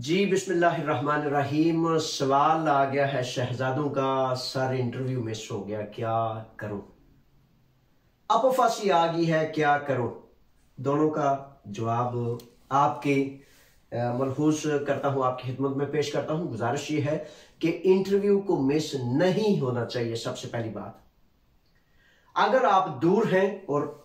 जी बिस्मिल्लाहिर्रहमानिर्रहीम। सवाल आ गया है शहजादों का, सर इंटरव्यू मिस हो गया, क्या करूं? अपोफासी आ गई है, क्या करूं? दोनों का जवाब आपके मलहूज करता हूं, आपकी खिदमत में पेश करता हूं। गुजारिश ये है कि इंटरव्यू को मिस नहीं होना चाहिए। सबसे पहली बात, अगर आप दूर हैं और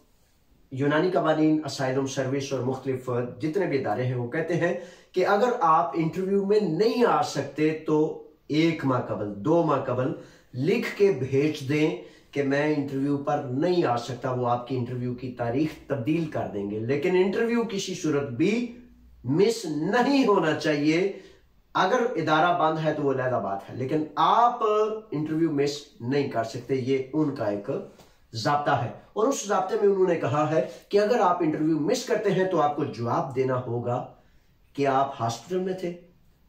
यूनानी कवानीन, असाइलम सर्विस और मुख्तलिफ जितने भी इदारे हैं वो कहते हैं कि अगर आप इंटरव्यू में नहीं आ सकते तो 1 माह कबल, 2 माह कबल लिख के भेज दें कि मैं इंटरव्यू पर नहीं आ सकता। वो आपकी इंटरव्यू की तारीख तब्दील कर देंगे, लेकिन इंटरव्यू किसी सूरत भी मिस नहीं होना चाहिए। अगर इदारा बंद है तो वो अलग बात है, लेकिन आप इंटरव्यू मिस नहीं कर सकते। ये उनका एक ज़ाब्ता है और उस ज़ाब्ते में उन्होंने कहा है कि अगर आप इंटरव्यू मिस करते हैं तो आपको जवाब देना होगा कि आप हॉस्पिटल में थे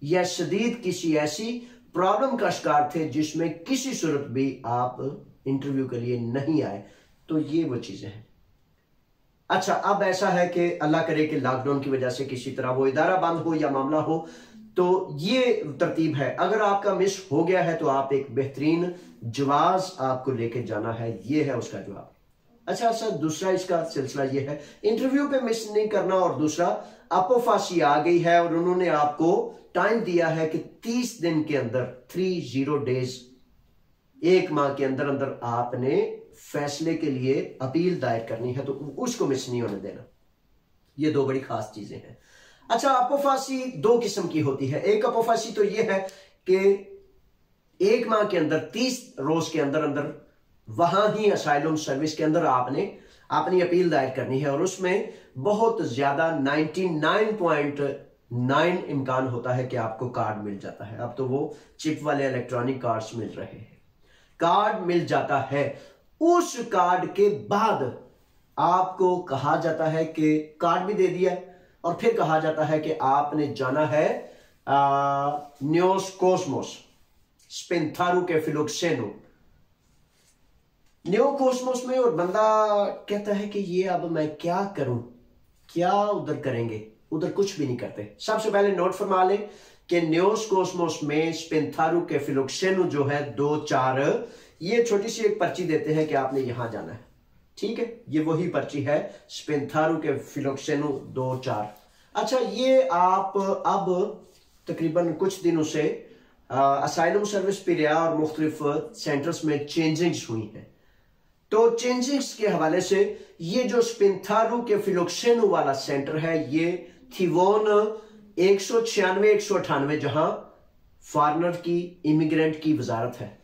या शदीद किसी ऐसी प्रॉब्लम का शिकार थे जिसमें किसी सूरत भी आप इंटरव्यू के लिए नहीं आए। तो ये वो चीजें हैं। अच्छा, अब ऐसा है कि अल्लाह करे कि लॉकडाउन की वजह से किसी तरह वो इदारा बंद हो या मामला हो, तो ये तरतीब है। अगर आपका मिस हो गया है तो आप एक बेहतरीन जवाब आपको लेके जाना है, ये है उसका जवाब। अच्छा सर, दूसरा इसका सिलसिला ये है, इंटरव्यू पे मिस नहीं करना, और दूसरा अपोफासी आ गई है और उन्होंने आपको टाइम दिया है कि 30 दिन के अंदर, 30 डेज, 1 माह के अंदर अंदर आपने फैसले के लिए अपील दायर करनी है, तो उसको मिस नहीं होने देना। ये 2 बड़ी खास चीजें हैं। अच्छा, अपोफासी 2 किस्म की होती है। एक अपोफासी तो यह है कि 1 माह के अंदर, 30 रोज के अंदर अंदर वहां ही असाइलम सर्विस के अंदर आपने अपनी अपील दायर करनी है, और उसमें बहुत ज्यादा 99.9 इम्कान होता है कि आपको कार्ड मिल जाता है। अब तो वो चिप वाले इलेक्ट्रॉनिक कार्ड्स मिल रहे हैं, कार्ड मिल जाता है। उस कार्ड के बाद आपको कहा जाता है कि कार्ड भी दे दिया, और फिर कहा जाता है कि आपने जाना है न्योस कोस्मोस स्पिंथारू के फिलोक्सेनो न्यो कोस्मोस में। और बंदा कहता है कि ये अब मैं क्या करूं, क्या उधर करेंगे? उधर कुछ भी नहीं करते। सबसे पहले नोट फरमा लें कि न्योस कोस्मोस में स्पिंथारू के फिलोक्सेनो जो है 2-4, ये छोटी सी एक पर्ची देते हैं कि आपने यहां जाना है। ठीक है, ये वही पर्ची है, स्पिंथारू के फिलोक्सेनो 2-4। अच्छा, ये आप अब तकरीबन कुछ दिनों से असाइलम सर्विस पिरिया और मुख्तलिफ सेंटर्स में चेंजिंग्स हुई हैं। तो चेंजिंग्स के हवाले से ये जो स्पिंथारू के फिलोक्सेनो वाला सेंटर है, ये थिवोन 196-198, जहां फॉरनर की, इमिग्रेंट की वजारत है।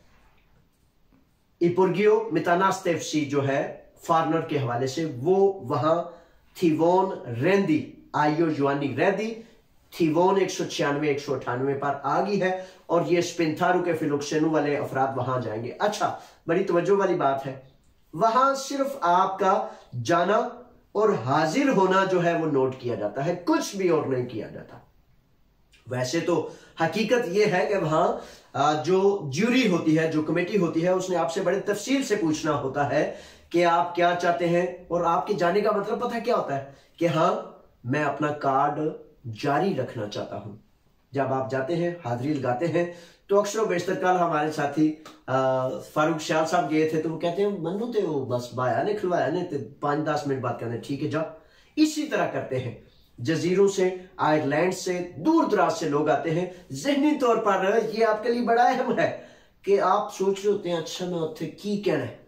इपुर्गियो मितानास्तेफसी जो है फॉरनर के हवाले से, वो वहां थिवोन रेंदी, आयो जुआनी रेंदी, थिवोन 196-198 पर आ गई है, और ये स्पिंथारू के फिलोक्सेनो वाले अफराद वहां जाएंगे। अच्छा, बड़ी तवज्जो वाली बात है, वहां सिर्फ आपका जाना और हाजिर होना जो है वो नोट किया जाता है, कुछ भी और नहीं किया जाता। वैसे तो हकीकत यह है कि वहां जो ज्यूरी होती है, जो कमेटी होती है, उसने आपसे बड़े तफसील से पूछना होता है कि आप क्या चाहते हैं, और आपके जाने का मतलब पता है क्या होता है कि हाँ, मैं अपना कार्ड जारी रखना चाहता हूं। जब आप जाते हैं, हाजिरी लगाते हैं, तो अक्सर बेशतर कल हमारे साथी फारूक शाह साहब गए थे, तो वो कहते हैं मनु ते वो बस बाया ने खिलवाया ने, 5-10 मिनट बाद कहते हैं ठीक है जा। इसी तरह करते हैं। जजीरों से, आयरलैंड से, दूर दराज से लोग आते हैं। जहनी तौर पर ये आपके लिए बड़ा अहम है कि आप सोच रहे होते हैं अच्छा मैं उत्थे की कहना है,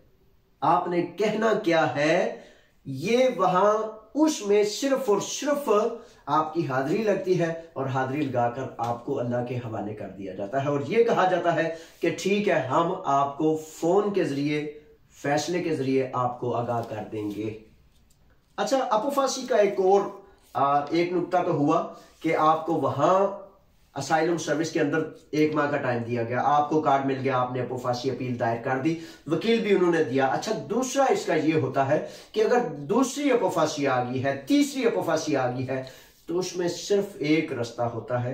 आपने कहना क्या है। ये वहां उसमें सिर्फ और सिर्फ आपकी हाजिरी लगती है, और हाजिरी लगाकर आपको अल्लाह के हवाले कर दिया जाता है, और यह कहा जाता है कि ठीक है, हम आपको फोन के जरिए, फैसले के जरिए आपको आगाह कर देंगे। अच्छा, अपोफासी का एक नुक्ता तो हुआ कि आपको वहां असाइलम सर्विस के अंदर 1 माह का टाइम दिया गया, आपको कार्ड मिल गया, आपने अपोफासी अपील दायर कर दी, वकील भी उन्होंने दिया। अच्छा, दूसरा इसका यह होता है कि अगर दूसरी अपोफासी आ गई है, तीसरी अपोफासी आ गई है, तो उसमें सिर्फ एक रास्ता होता है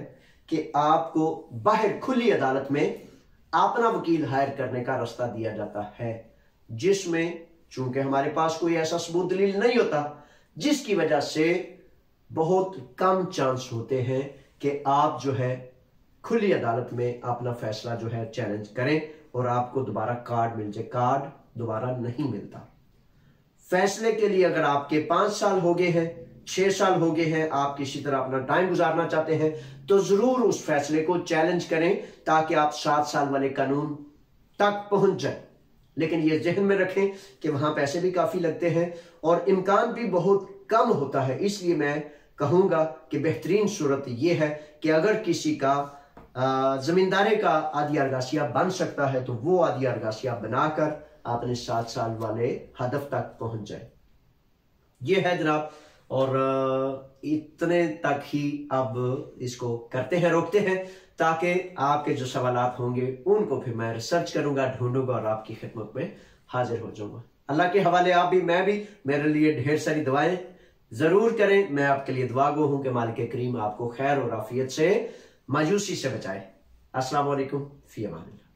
कि आपको बाहर खुली अदालत में अपना वकील हायर करने का रास्ता दिया जाता है, जिसमें चूंकि हमारे पास कोई ऐसा सबूत दलील नहीं होता, जिसकी वजह से बहुत कम चांस होते हैं कि आप जो है खुली अदालत में अपना फैसला जो है चैलेंज करें और आपको दोबारा कार्ड मिल जाए। कार्ड दोबारा नहीं मिलता। फैसले के लिए अगर आपके 5 साल हो गए हैं, 6 साल हो गए हैं, आप किसी तरह अपना टाइम गुजारना चाहते हैं तो जरूर उस फैसले को चैलेंज करें ताकि आप 7 साल वाले कानून तक पहुंच जाए। लेकिन ये जहन में रखें कि वहां पैसे भी काफी लगते हैं और इम्कान भी बहुत कम होता है। इसलिए मैं कहूंगा कि बेहतरीन सूरत यह है कि अगर किसी का जमींदारे का आधी अरगासिया बन सकता है तो वो आधी अरगासिया बनाकर अपने 7 साल वाले हदफ तक पहुंच जाए। ये है जनाब, और इतने तक ही अब इसको करते हैं, रोकते हैं, ताकि आपके जो सवालात होंगे उनको फिर मैं रिसर्च करूंगा, ढूंढूंगा और आपकी खिदमत में हाजिर हो जाऊंगा। अल्लाह के हवाले आप भी, मैं भी, मेरे लिए ढेर सारी दुआएं जरूर करें। मैं आपके लिए दुआ गो हूं कि मालिक करीम आपको खैर और आफियत से, मायूसी से बचाए। अस्सलाम वालेकुम, फी अमानिल्लाह।